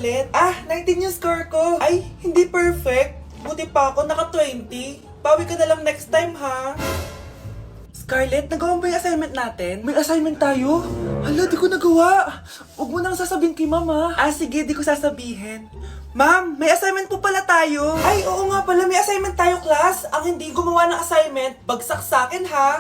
Scarlett. 19 yung score ko. Ay, hindi perfect. Buti pa ako, naka 20. Bawi ka na lang next time, ha? Scarlett, nagawa mo ba yung assignment natin? May assignment tayo? Hala, di ko nagawa. Huwag mo nang sasabihin kay mama. Sige, di ko sasabihin. Ma'am, may assignment po pala tayo. Ay, oo nga pala, may assignment tayo, class. Ang hindi gumawa ng assignment, bagsak sa akin, ha?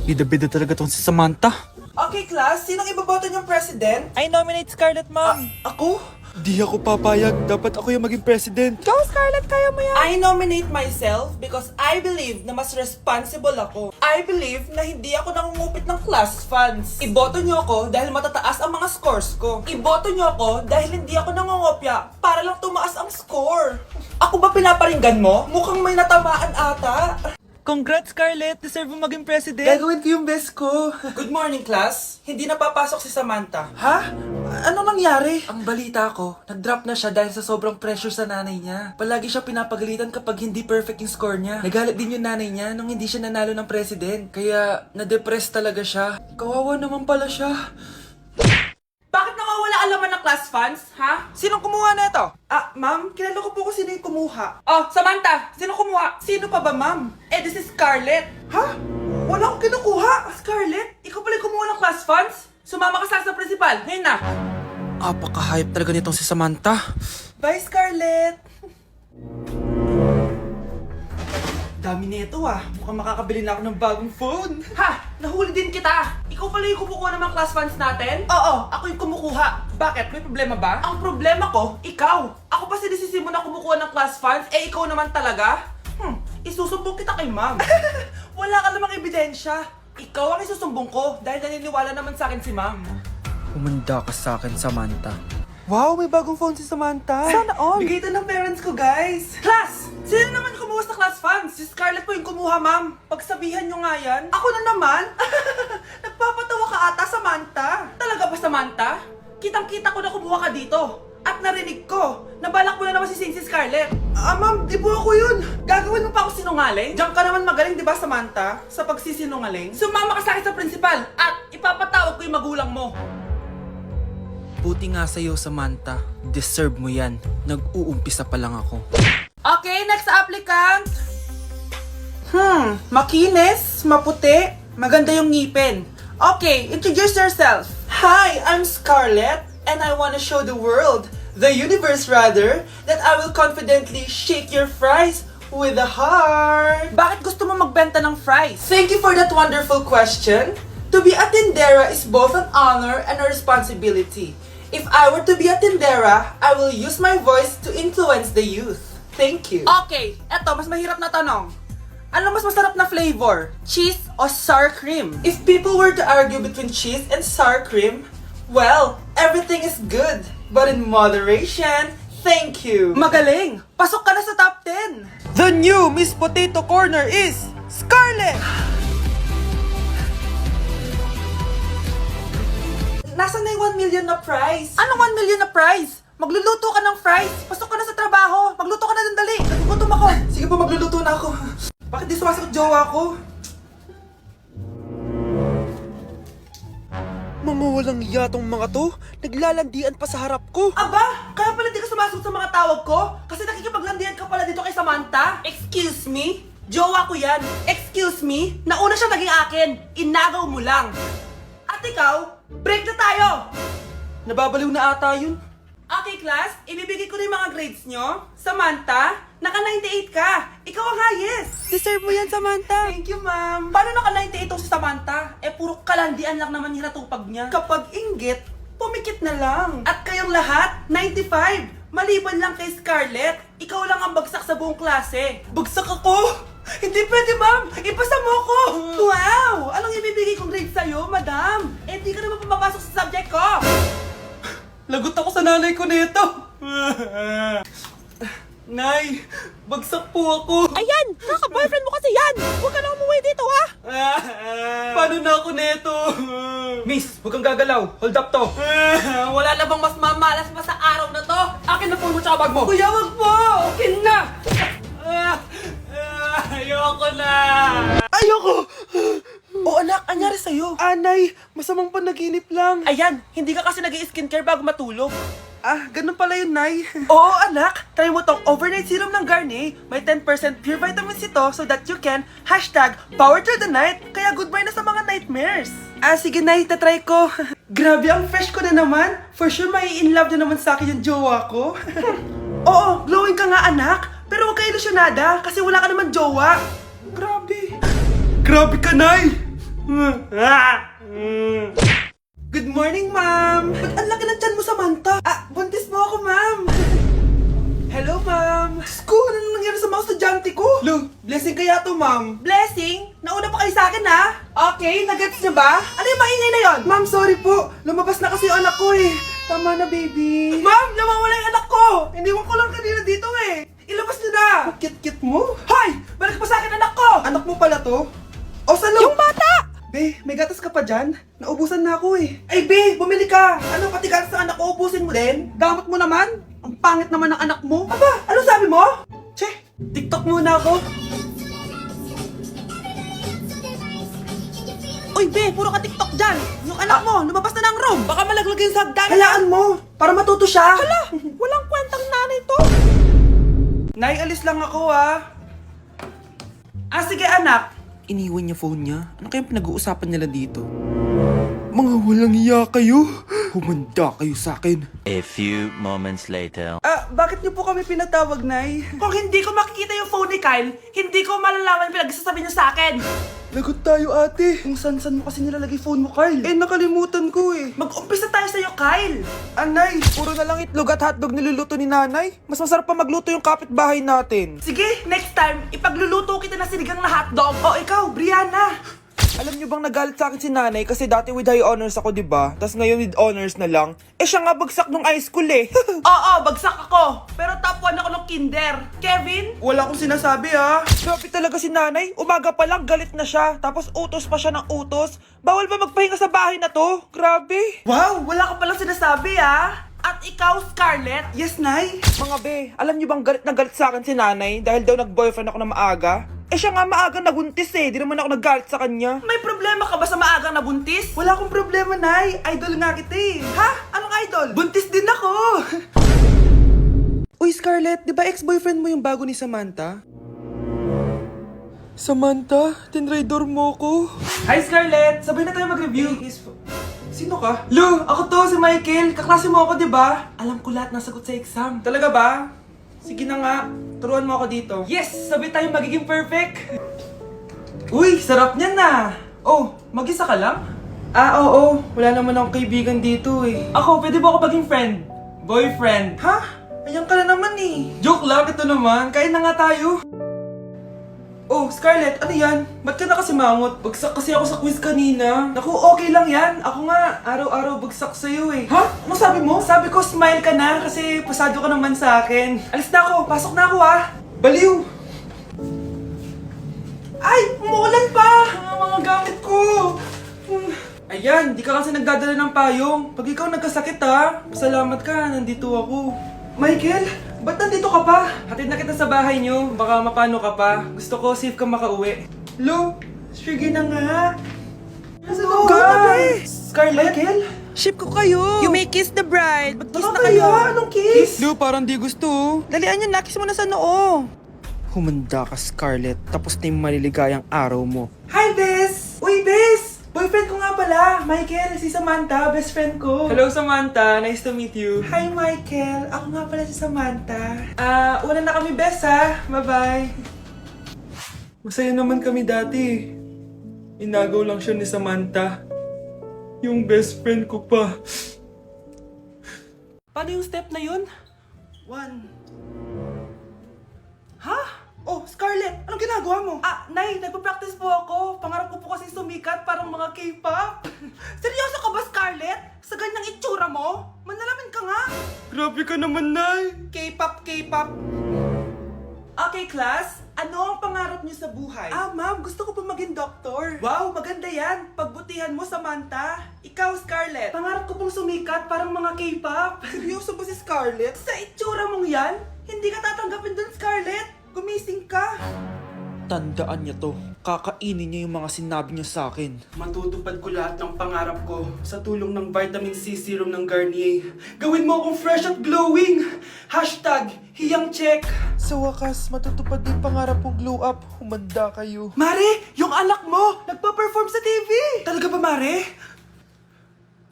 Bida-bida talaga tong si Samantha. Okay, class, sinong iboboto niyong president? I nominate Scarlett, ma'am. Ako? Di ako papayag. Dapat ako yung maging president. Go, Scarlett, kaya mo yan. I nominate myself because I believe na mas responsible ako. I believe na hindi ako nangungupit ng class funds. Iboto niyo ako dahil matataas ang mga scores ko. Iboto niyo ako dahil hindi ako nangungopya para lang tumaas ang score. Ako ba pinaparinggan mo? Mukhang may natamaan ata. Congrats, Scarlett. Deserve mo maging president. Gagawin ko yung best ko. Good morning, class. Hindi na papasok si Samantha. Ha? Ano nangyari? Ang balita ko, nag-drop na siya dahil sa sobrang pressure sa nanay niya. Palagi siya pinapagalitan kapag hindi perfect yung score niya. Nagalit din yung nanay niya nung hindi siya nanalo ng president. Kaya, na-depress talaga siya. Kawawa naman pala siya. Bakit nawawala ang laman ng class funds, ha? Sinong kumuha na ito? Ma'am, kilala ko po kung sino yung kumuha. Oh, Samantha, sino kumuha? Sino pa ba, ma'am? This is Scarlett. Ha? Wala akong kinukuha. Scarlett, ikaw pala yung kumuha ng class funds? Sumama ka sa principal, ngayon na. Apaka-hype talaga nitong si Samantha. Bye, Scarlett. Dami nito Mukhang makakabili na ako ng bagong phone. Ha! Nahuli din kita! Ikaw pala yung kumukuha ng mga class funds natin? Oo, ako yung kumukuha. Bakit? May problema ba? Ang problema ko, ikaw. Ako pa sinisisi mo na kumukuha ng class funds, ikaw naman talaga? Isusumbong kita kay ma'am. Wala ka namang ebidensya. Ikaw ang isusumbong ko dahil naniniwala naman sa akin si ma'am. Humanda ka sa akin, Samantha. Wow, may bagong phone si Samantha. Sana all. Bigay ito ng parents ko, guys. Class! Sino naman kumuha sa class funds? Si Scarlett po yung kumuha, ma'am. Pagsabihan nyo nga yan. Ako na naman? Nagpapatawa ka ata, Samantha. Talaga ba, Samantha? Kitang-kita ko na kumuha ka dito. At narinig ko, nabalak mo na naman si Scarlett. Ma'am, di po ako yun. Gagawin mo pa ako sinungaling? Diyan ka naman magaling, di ba, Samantha? Sa pagsisinungaling? Sumama ka sa akin sa principal at ipapatawag ko yung magulang mo. Buti nga sa'yo, Samantha. Deserve mo yan. Nag-uumpisa pa lang ako. Okay, next applicant. Makinis, maputi, maganda yung ngipin. Okay, introduce yourself. Hi, I'm Scarlett, and I want to show the world, the universe rather, that I will confidently shake your fries with a heart. Bakit gusto mo magbenta ng fries? Thank you for that wonderful question. To be a tindera is both an honor and a responsibility. If I were to be a tindera, I will use my voice to influence the youth. Thank you. Okay, eto, mas mahirap na tanong. Ano mas masarap na flavor? Cheese o sour cream? If people were to argue between cheese and sour cream, well, everything is good. But in moderation, thank you. Magaling! Pasok ka na sa top 10! The new Miss Potato Corner is Scarlett! Nasaan na yung 1 million na prize? Anong 1 million na prize? Magluluto ka ng fries. Pasok ka na sa trabaho. Magluto ka na dun, dali. Nagugutom ako. Sige po, magluluto na ako. Bakit di sumasagot jowa ko? Mga walang yatong mga to. Naglalandian pa sa harap ko. Aba, kaya pala di ka sumasagot sa mga tawag ko? Kasi nakikipaglandian ka pala dito kay Samantha? Excuse me? Jowa ko yan. Excuse me? Nauna siya naging akin. Inagaw mo lang. At ikaw, break na tayo! Nababaliw na ata yun. Okay, class. Ibibigay ko na yung mga grades nyo. Samantha, naka-98 ka. Ikaw ang highest. Deserve mo yan, Samantha. Thank you, ma'am. Paano naka-98 itong si Samantha? Puro kalandian lang naman yung natupag niya. Kapag inggit, pumikit na lang. At kayong lahat, 95. Maliban lang kay Scarlett, ikaw lang ang bagsak sa buong klase. Bagsak ako? Hindi pwede, ma'am. Ipasa mo ko. Wow! Anong ibibigay kong grade sa'yo, madam? Di ka naman pumapasok sa subject ko. Lagot ako sa nanay ko nito. Nay, bagsak po ako. Ayan! Kaka-boyfriend mo kasi yan! Huwag ka na umuwi dito, ha? Paano na ako nito? Miss, huwag kang gagalaw. Hold up to. Wala na bang mas mamalas pa sa araw na to? Akin na phone mo tsaka bag mo. Kuya, wag po. Akin na. Ayoko na. Ayoko. O anak, Anak, anyari sa'yo? Anay, masamang panaginip lang. Ayan, hindi ka kasi nag-i-skincare bago matulog. Ah, ganun pala yun, Nay. Oo, anak. Try mo tong overnight serum ng Garnier. May 10% pure vitamins ito so that you can #power through the night. Kaya goodbye na sa mga nightmares. Ah, sige, Nay, tatry ko. Grabe, ang fresh ko na naman. For sure, may in love na naman sa akin yung jowa ko. Oo, glowing ka nga, anak. Pero huwag ka ilusyonada kasi wala ka naman jowa. Grabe. Grabe ka, Nay. Good morning, ma'am. Ba't ang laki ng tiyan mo, Samantha? Ah, buntis mo ako, ma'am. Hello, ma'am. Diyos ko, ano nang nangyari sa mga estudyante ko? Lo, blessing kaya to, ma'am. Blessing? Nauna pa kayo sa akin, ha? Okay, nagets niyo ba? Ano yung maingay na yon? Ma'am, sorry po. Lumabas na kasi yung anak ko eh. Tama na, baby. Ma'am, nawawala yung anak ko! Iniwan ko lang kanina dito eh! Ilabas niyo na! Kit-kit mo? Hoy! Balik pa sa akin anak ko! Anak mo pala to? O, salo? Yung bata! Be, may gatas ka pa dyan? Naubusan na ako eh. Ay, be! Bumili ka! Ano, pati gatas ng anak ko, ubusin mo din? Damot mo naman. Ang pangit naman ng anak mo. Aba, ano sabi mo? Che, TikTok muna ako. Uy, be! Puro ka TikTok dyan! Yung anak mo, lumabas na ng room! Baka malaglag yung sa hagdanan! Hayaan mo, para matuto siya. Hala! Walang kwentang nanay to! Nay, alis lang ako ah. Ah, sige anak. Iniwan niya phone niya. Ano kayang pinag-uusapan nila dito? Mga walang iya kayo. Humanda kayo sa akin. A few moments later. Ah, bakit niyo po kami pinatawag, Nay? Kung hindi ko makikita yung phone ni Kyle, hindi ko malalaman yung pinagsasabi niya sa akin! Lagot tayo, ate. Kung san-san mo kasi nilalagay phone mo, Carl. Eh, nakalimutan ko eh. Mag-umpisa tayo sa'yo, Kyle! Anay, puro na lang itlog at hotdog niluluto ni nanay. Mas masarap pa magluto yung kapitbahay natin. Sige, next time, ipagluluto kita na sinigang na hotdog. O ikaw, Brianna! Alam niyo bang nagalit sa akin si nanay kasi dati with high honors ako, di ba? Tapos ngayon with honors na lang. Eh, siya nga bagsak nung high school eh. Oo, bagsak ako. Pero top 1 ako ng kinder. Kevin? Wala akong sinasabi ha. Grabe talaga si nanay. Umaga pa lang galit na siya. Tapos utos pa siya ng utos. Bawal ba magpahinga sa bahay na to? Grabe. Wow, wala ka palang sinasabi ah. At ikaw, Scarlett? Yes, Nay. Mga be, alam niyo bang galit na galit sa akin si nanay dahil daw nag-boyfriend ako na maaga? Eh siya nga maaga nabuntis eh. Di naman ako naggalit sa kanya. May problema ka ba sa maagang nabuntis? Wala akong problema, Nay. Idol nga kita eh. Ha? Anong idol? Buntis din ako. Uy, Scarlett, di ba ex-boyfriend mo yung bago ni Samantha? Samantha, tinraidor mo ko. Hi, Scarlett. Sabay na tayo mag-review. Sino ka? Lu, ako to, si Michael. Kaklase mo ako, di ba? Alam ko lahat ng sagot sa exam. Talaga ba? Sige na nga. Turuan mo ako dito. Yes! Sabay tayo magiging perfect! Uy, sarap niyan na. Oh, mag-isa ka lang? Ah, oo. Wala naman akong kaibigan dito eh. Ako, pwede ba ako maging friend? Boyfriend? Ha? Ayan ka na naman eh. Joke lang, ito naman. Kain na nga tayo. Oh, Scarlett, ano yan? Ba't ka na kasi mangot? Bagsak kasi ako sa quiz kanina. Naku, okay lang yan. Ako nga, araw-araw bagsak sa'yo eh. Ha? Ano sabi mo? Sabi ko, smile ka na kasi pasado ka naman sa akin. Alis na ako, pasok na ako ah. Baliw! Ay, umuulan pa! Ang mga gamit ko! Ayan, di ka kasi nagdadala ng payong. Pag ikaw nagkasakit ha, pasalamat ka, nandito ako. Michael, ba't nandito ka pa? Hatid na kita sa bahay niyo, baka mapano ka pa. Gusto ko safe ka makauwi. Lo, sige na nga. Nasa loob Go na, Scarlett? Michael? Ship ko kayo! You may kiss the bride! Mag-kiss na Nakakaya, kayo! anong kiss? Lu, parang di gusto. Dalian nyo na, kiss mo na sa noo! Humanda ka, Scarlett. Tapos na yung maliligayang araw mo. Hi, Bes! Uy, Bes! Boyfriend ko nga pala, Michael, si Samantha, best friend ko. Hello, Samantha. Nice to meet you. Hi, Michael. Ako nga pala si Samantha. Una na kami, Bes, ha? Bye-bye. Masaya naman kami dati. Inagaw lang siya ni Samantha. Yung best friend ko pa. Paano yung step na yun? 1. Ha? Oh, Scarlett, anong ginagawa mo? Ah, Nay, nagpa-practice po ako. Pangarap ko po kasi sumikat parang mga K-pop. Seryoso ka ba, Scarlett? Sa ganyang itsura mo? Manalamin ka nga. Grabe ka naman, Nay. K-pop, K-pop. Okay, class. Ano ang pangarap niyo sa buhay? Ah, ma'am, gusto ko pa maging doktor. Wow, maganda yan. Pagbutihan mo, Samantha. Ikaw, Scarlett. Pangarap ko pong sumikat parang mga K-pop. Seryoso ba si Scarlett? Sa itsura mong yan, hindi ka tatanggapin dun, Scarlett. Gumising ka. Tandaan niya to. Kakainin niya yung mga sinabi niya sa akin. Matutupad ko lahat ng pangarap ko sa tulong ng Vitamin C Serum ng Garnier. Gawin mo akong fresh at glowing! Hashtag hiyang check! Sa wakas, matutupad din pangarap kong glow up. Humanda kayo. Mare, yung anak mo, nagpa-perform sa TV! Talaga ba, Mare?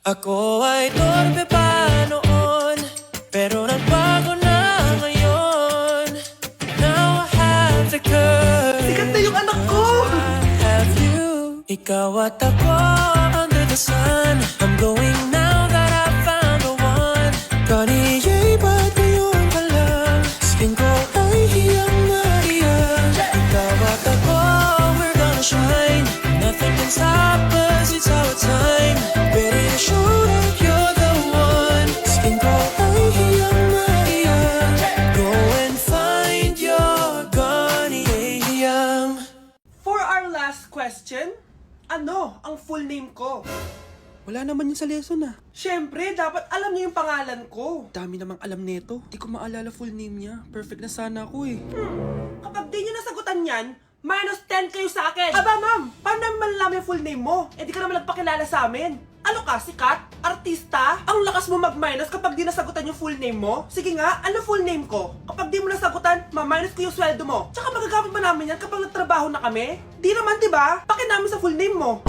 Ako ay torpe pa noon, pero nagbago na ngayon. Now I have the courage. Sikat na yung anak ko! I have you. Ikaw at ako under the sun. I'm glowing now that I found the one. Garnier, ba't ngayon ka lang? Skin ko ay hiyang na hiyang. Ikaw at ako, we're gonna shine. Nothing can stop us, it's our time. Ready to show that you're the one. Skin ko ay hiyang na hiyang. Go and find your Garnier hiyang. For our last question, ano ang full name ko? Wala naman yun sa lesson ah. Siyempre, dapat alam niyo yung pangalan ko. Dami namang alam nito. Di ko maalala full name niya. Perfect na sana ako eh. Kapag di niyo nasagutan yan, minus 10 kayo sa akin. Aba ma'am, paano namin malalaman yung full name mo? Eh di ka naman nagpakilala sa amin. Ano ka, sikat? Artista? Ang lakas mo mag-minus kapag di nasagutan yung full name mo? Sige nga, ano full name ko? Kapag di mo nasagutan, ma-minus ko yung sweldo mo. Tsaka magagamit ba namin yan kapag nagtrabaho na kami? Di naman, di ba? Pakin namin sa full name mo.